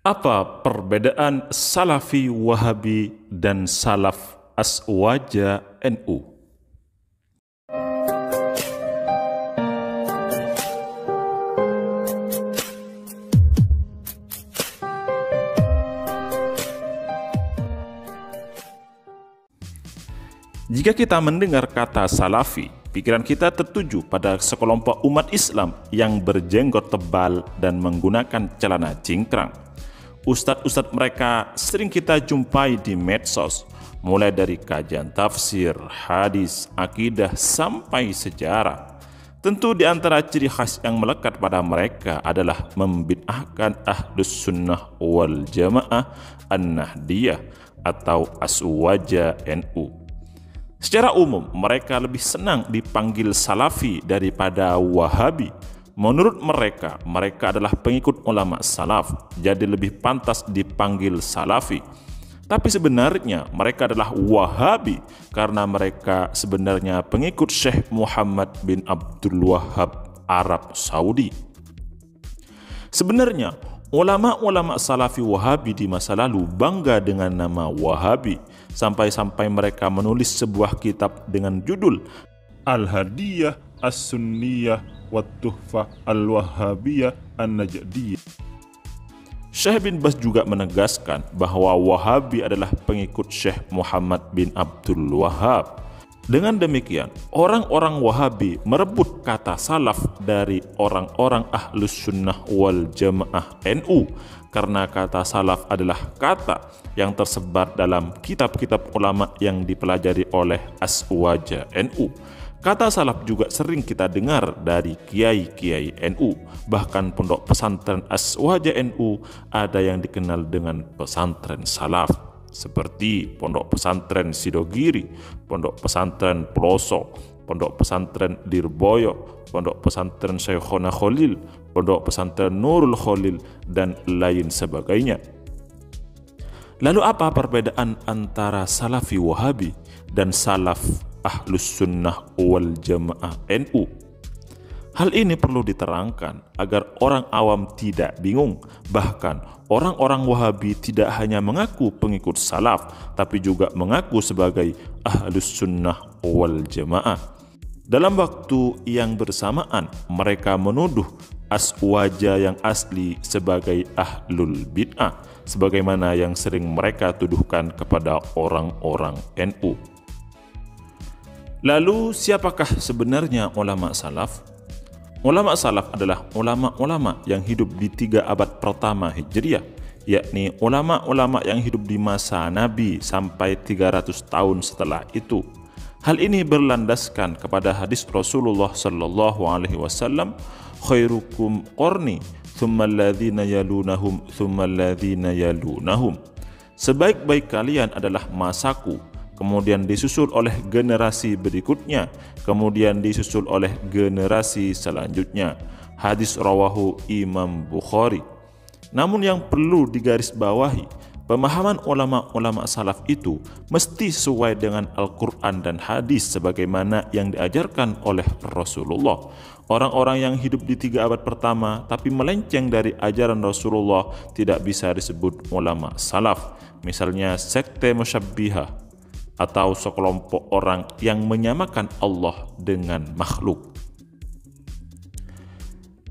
Apa perbedaan Salafi Wahabi dan Salaf Aswaja NU? Jika kita mendengar kata Salafi, pikiran kita tertuju pada sekelompok umat Islam yang berjenggot tebal dan menggunakan celana cingkrang. Ustadz-ustadz mereka sering kita jumpai di medsos, mulai dari kajian tafsir, hadis, akidah, sampai sejarah. Tentu di antara ciri khas yang melekat pada mereka adalah membid'ahkan Ahlus Sunnah wal Jamaah An-Nahdiyah atau Aswaja NU. Secara umum, mereka lebih senang dipanggil Salafi daripada Wahabi. Menurut mereka, mereka adalah pengikut ulama salaf, jadi lebih pantas dipanggil Salafi. Tapi sebenarnya mereka adalah Wahabi karena mereka sebenarnya pengikut Syekh Muhammad bin Abdul Wahhab Arab Saudi. Sebenarnya, ulama-ulama Salafi Wahabi di masa lalu bangga dengan nama Wahabi, sampai-sampai mereka menulis sebuah kitab dengan judul Al-Hadiyah As-Sunniyah Wat-Tuhfah Al-Wahhabiyah An-Najdiyah. Syekh bin Baz juga menegaskan bahwa Wahabi adalah pengikut Syekh Muhammad bin Abdul Wahhab. Dengan demikian, orang-orang Wahabi merebut kata salaf dari orang-orang Ahlus Sunnah wal Jamaah NU karena kata salaf adalah kata yang tersebar dalam kitab-kitab ulama yang dipelajari oleh Aswaja NU. Kata salaf juga sering kita dengar dari kiai-kiai NU. Bahkan pondok pesantren Aswaja NU ada yang dikenal dengan pesantren salaf, seperti pondok pesantren Sidogiri, pondok pesantren Peloso, pondok pesantren Lirboyo, pondok pesantren Syekhona Khalil, pondok pesantren Nurul Khalil, dan lain sebagainya. Lalu apa perbedaan antara Salafi Wahabi dan Salaf Ahlus Sunnah wal Jamaah NU? Hal ini perlu diterangkan agar orang awam tidak bingung. Bahkan orang-orang Wahabi tidak hanya mengaku pengikut salaf, tapi juga mengaku sebagai Ahlus Sunnah wal Jamaah. Dalam waktu yang bersamaan, mereka menuduh Aswaja yang asli sebagai Ahlul Bid'ah, sebagaimana yang sering mereka tuduhkan kepada orang-orang NU. Lalu siapakah sebenarnya ulama salaf? Ulama salaf adalah ulama-ulama yang hidup di 3 abad pertama Hijriah, yakni ulama-ulama yang hidup di masa Nabi sampai 300 tahun setelah itu. Hal ini berlandaskan kepada hadis Rasulullah sallallahu alaihi wasallam, khairukum qarni, thumma alladhina yalunahum, thumma alladhina yalunahum. Sebaik-baik kalian adalah masaku, kemudian disusul oleh generasi berikutnya, kemudian disusul oleh generasi selanjutnya. Hadis rawahu Imam Bukhari. Namun yang perlu digarisbawahi, pemahaman ulama-ulama salaf itu mesti sesuai dengan Al-Quran dan hadis sebagaimana yang diajarkan oleh Rasulullah. Orang-orang yang hidup di 3 abad pertama tapi melenceng dari ajaran Rasulullah tidak bisa disebut ulama salaf. Misalnya sekte musyabbihah, atau sekelompok orang yang menyamakan Allah dengan makhluk.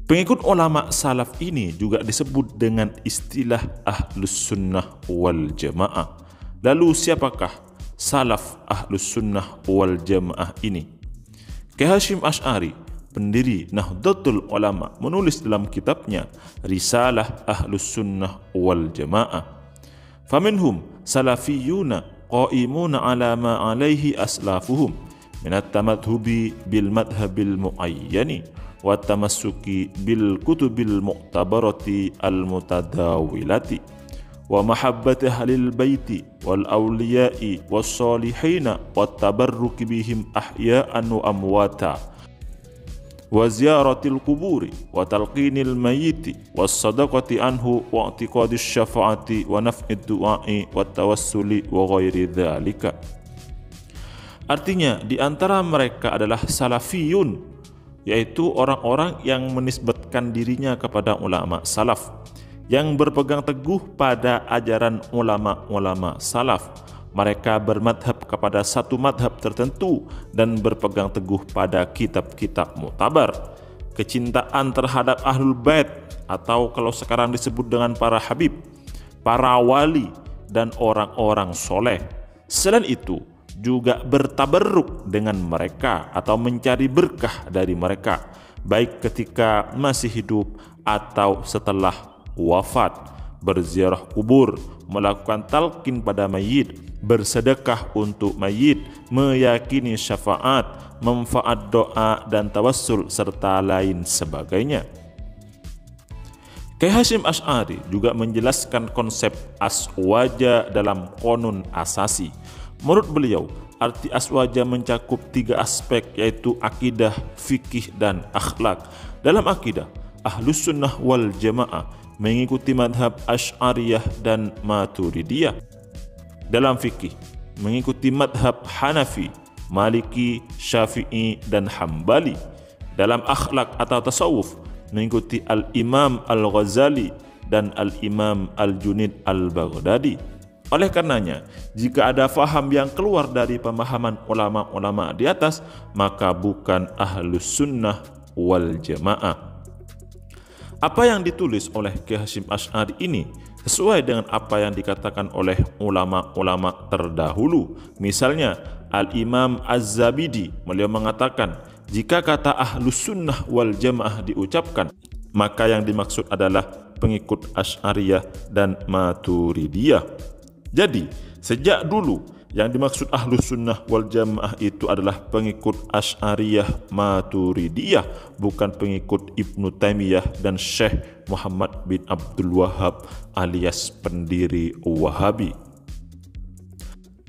Pengikut ulama salaf ini juga disebut dengan istilah Ahlus Sunnah wal Jamaah. Lalu siapakah salaf Ahlus Sunnah wal Jamaah ini? Kiai Hasyim Asy'ari, pendiri Nahdlatul Ulama, menulis dalam kitabnya Risalah Ahlus Sunnah wal Jamaah, faminhum salafiyuna qaimuna ala ma alaihi aslafuhum minat tamadhubi bil madhabil muayyani wa tamassuki bil kutubil mu'tabarati al mutadawilati wa mahabbati ahlil baiti wal awliya'i was salihina wa tabarruki bihim ahya'an wa amwata wa ziyaratil kuburi wa talqinil mayyiti was sadaqati anhu wa i'tiqadis syafa'ati wa naf'id du'a'i wa tawassuli wa ghairi dzalika. Artinya di antara mereka adalah salafiyun, yaitu orang-orang yang menisbatkan dirinya kepada ulama salaf. yang berpegang teguh pada ajaran ulama-ulama salaf. Mereka bermadhab kepada satu madhab tertentu dan berpegang teguh pada kitab-kitab muktabar. Kecintaan terhadap ahlul bait, atau kalau sekarang disebut dengan para habib, para wali, dan orang-orang soleh. Selain itu, juga bertabarruk dengan mereka atau mencari berkah dari mereka, baik ketika masih hidup atau setelah wafat. Berziarah kubur, melakukan talqin pada mayit, bersedekah untuk mayit, meyakini syafaat, manfaat doa dan tawassul, serta lain sebagainya. Kiai Hasyim Asy'ari juga menjelaskan konsep aswaja dalam Qonun Asasi. Menurut beliau, arti aswaja mencakup 3 aspek, yaitu akidah, fikih, dan akhlak. Dalam akidah, Ahlus Sunnah wal Jamaah mengikuti madhab Asy'ariyah dan Maturidiyah. Dalam fikih, mengikuti madhab Hanafi, Maliki, Syafi'i, dan Hambali. Dalam akhlak atau tasawuf, mengikuti Al-Imam Al-Ghazali dan Al-Imam Al-Junaid Al-Baghdadi. Oleh karenanya, jika ada faham yang keluar dari pemahaman ulama-ulama di atas, maka bukan Ahlus Sunnah wal Jamaah. Apa yang ditulis oleh Kiai Hasyim Asy'ari ini sesuai dengan apa yang dikatakan oleh ulama-ulama terdahulu. Misalnya Al-Imam Az-Zabidi, beliau mengatakan, jika kata Ahlus Sunnah wal Jamaah diucapkan, maka yang dimaksud adalah pengikut Asy'ariyah dan Maturidiyah. Jadi, sejak dulu yang dimaksud Ahlus Sunnah wal Jamaah itu adalah pengikut Asy'ariyah Maturidiyah, bukan pengikut Ibnu Taimiyah dan Syekh Muhammad bin Abdul Wahhab alias pendiri Wahabi.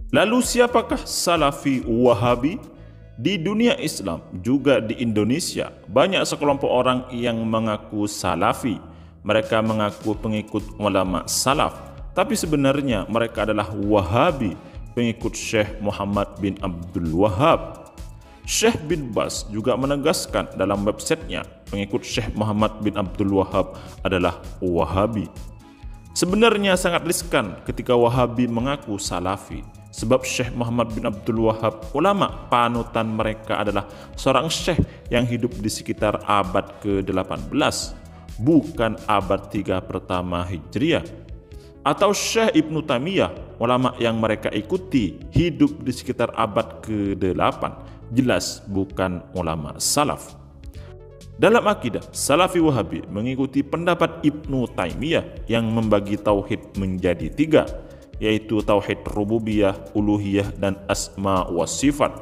Lalu siapakah Salafi Wahabi? Di dunia Islam, juga di Indonesia, banyak sekelompok orang yang mengaku Salafi. Mereka mengaku pengikut ulama salaf, tapi sebenarnya mereka adalah Wahabi, pengikut Syekh Muhammad bin Abdul Wahhab. Syekh bin Baz juga menegaskan dalam websitenya, pengikut Syekh Muhammad bin Abdul Wahhab adalah Wahabi. Sebenarnya sangat riskan ketika Wahabi mengaku Salafi, sebab Syekh Muhammad bin Abdul Wahhab, ulama panutan mereka, adalah seorang syekh yang hidup di sekitar abad ke-18, bukan abad 3 pertama Hijriah. Atau Syekh Ibnu Taimiyah, ulama yang mereka ikuti, hidup di sekitar abad ke-8, jelas bukan ulama salaf. Dalam akidah, Salafi Wahabi mengikuti pendapat Ibnu Taimiyah yang membagi tauhid menjadi 3, yaitu tauhid rububiyah, uluhiyah, dan asma wa sifat.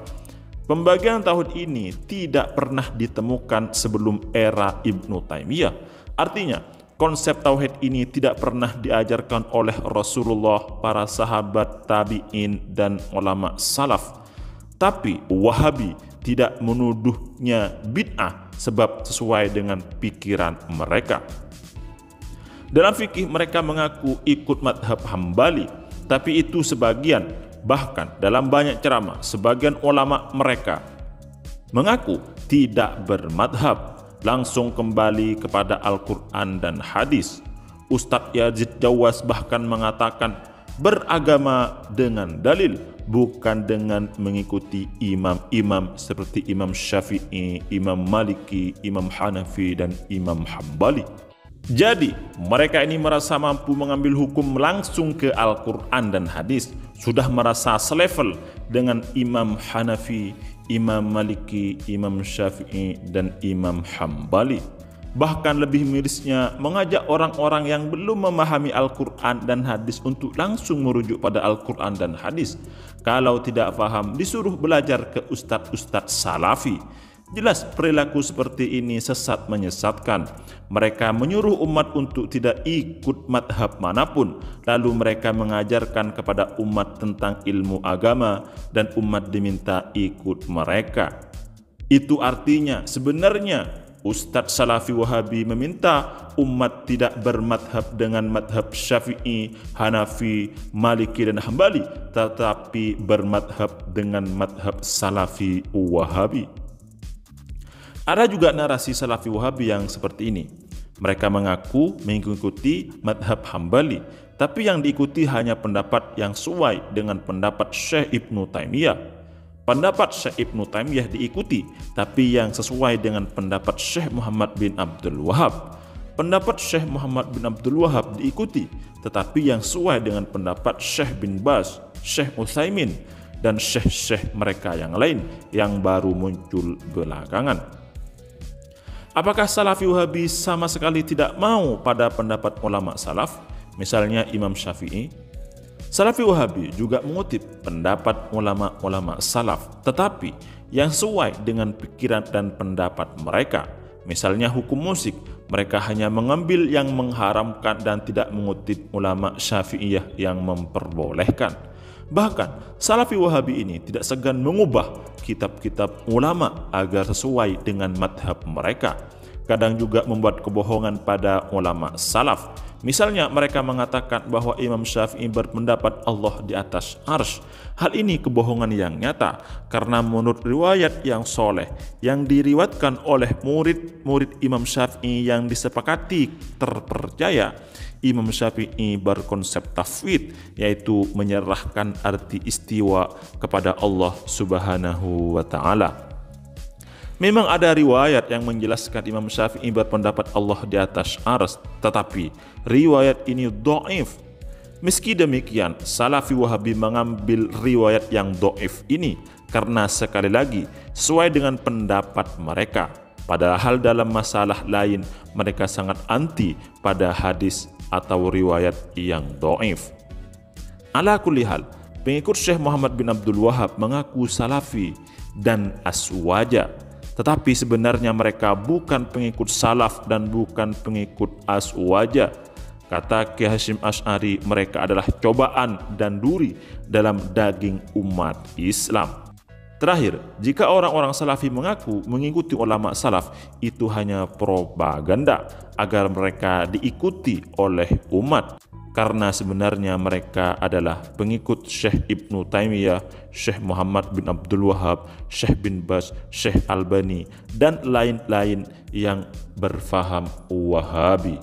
Pembagian tauhid ini tidak pernah ditemukan sebelum era Ibnu Taimiyah. Artinya, konsep tauhid ini tidak pernah diajarkan oleh Rasulullah, para sahabat, tabi'in, dan ulama salaf. Tapi Wahabi tidak menuduhnya bid'ah sebab sesuai dengan pikiran mereka. Dalam fikih mereka mengaku ikut madhab Hambali, tapi itu sebagian. Bahkan dalam banyak ceramah, sebagian ulama mereka mengaku tidak bermadhab, langsung kembali kepada Al-Quran dan hadis. Ustadz Yazid Jawas bahkan mengatakan beragama dengan dalil, bukan dengan mengikuti imam-imam seperti Imam Syafi'i, Imam Maliki, Imam Hanafi, dan Imam Hambali. Jadi mereka ini merasa mampu mengambil hukum langsung ke Al-Quran dan hadis, sudah merasa selevel dengan Imam Hanafi, Imam Maliki, Imam Syafi'i, dan Imam Hambali. Bahkan lebih mirisnya, mengajak orang-orang yang belum memahami Al-Quran dan hadis untuk langsung merujuk pada Al-Quran dan hadis. Kalau tidak paham, disuruh belajar ke ustadz-ustadz salafi. Jelas perilaku seperti ini sesat menyesatkan. Mereka menyuruh umat untuk tidak ikut madhab manapun, lalu mereka mengajarkan kepada umat tentang ilmu agama dan umat diminta ikut mereka. Itu artinya sebenarnya Ustadz Salafi Wahabi meminta umat tidak bermadhab dengan madhab Syafi'i, Hanafi, Maliki, dan Hambali, tetapi bermadhab dengan madhab Salafi Wahabi. Ada juga narasi Salafi Wahabi yang seperti ini. Mereka mengaku mengikuti madhab Hambali, tapi yang diikuti hanya pendapat yang sesuai dengan pendapat Syekh Ibnu Taimiyah. Pendapat Syekh Ibnu Taimiyah diikuti, tapi yang sesuai dengan pendapat Syekh Muhammad bin Abdul Wahab. Pendapat Syekh Muhammad bin Abdul Wahab diikuti, tetapi yang sesuai dengan pendapat Syekh bin Baz, Syekh Utsaimin, dan syekh-syekh mereka yang lain yang baru muncul belakangan. Apakah Salafi Wahabi sama sekali tidak mau pada pendapat ulama salaf, misalnya Imam Syafi'i? Salafi Wahabi juga mengutip pendapat ulama-ulama salaf, tetapi yang sesuai dengan pikiran dan pendapat mereka. Misalnya hukum musik, mereka hanya mengambil yang mengharamkan dan tidak mengutip ulama Syafi'iyah yang memperbolehkan. Bahkan Salafi Wahabi ini tidak segan mengubah kitab-kitab ulama agar sesuai dengan madhab mereka. Kadang juga membuat kebohongan pada ulama salaf. Misalnya mereka mengatakan bahwa Imam Syafi'i berpendapat Allah di atas arsy. Hal ini kebohongan yang nyata, karena menurut riwayat yang soleh yang diriwayatkan oleh murid-murid Imam Syafi'i yang disepakati terpercaya, Imam Syafi'i berkonsep tafwid, yaitu menyerahkan arti istiwa kepada Allah Subhanahu wa Ta'ala. Memang ada riwayat yang menjelaskan Imam Syafi'i berpendapat Allah di atas arsy, tetapi riwayat ini dhaif. Meski demikian, Salafi Wahabi mengambil riwayat yang dhaif ini karena sekali lagi sesuai dengan pendapat mereka. Padahal dalam masalah lain mereka sangat anti pada hadis atau riwayat yang dhaif. Ala kulli hal, pengikut Syekh Muhammad bin Abdul Wahab mengaku Salafi dan Aswaja, tetapi sebenarnya mereka bukan pengikut salaf dan bukan pengikut Aswaja. Kata Ki Hasyim Asy'ari, mereka adalah cobaan dan duri dalam daging umat Islam. Terakhir, jika orang-orang salafi mengaku mengikuti ulama salaf, itu hanya propaganda agar mereka diikuti oleh umat. Karena sebenarnya mereka adalah pengikut Syekh Ibnu Taimiyah, Syekh Muhammad bin Abdul Wahab, Syekh bin Baz, Syekh Albani, dan lain-lain yang berfaham Wahabi.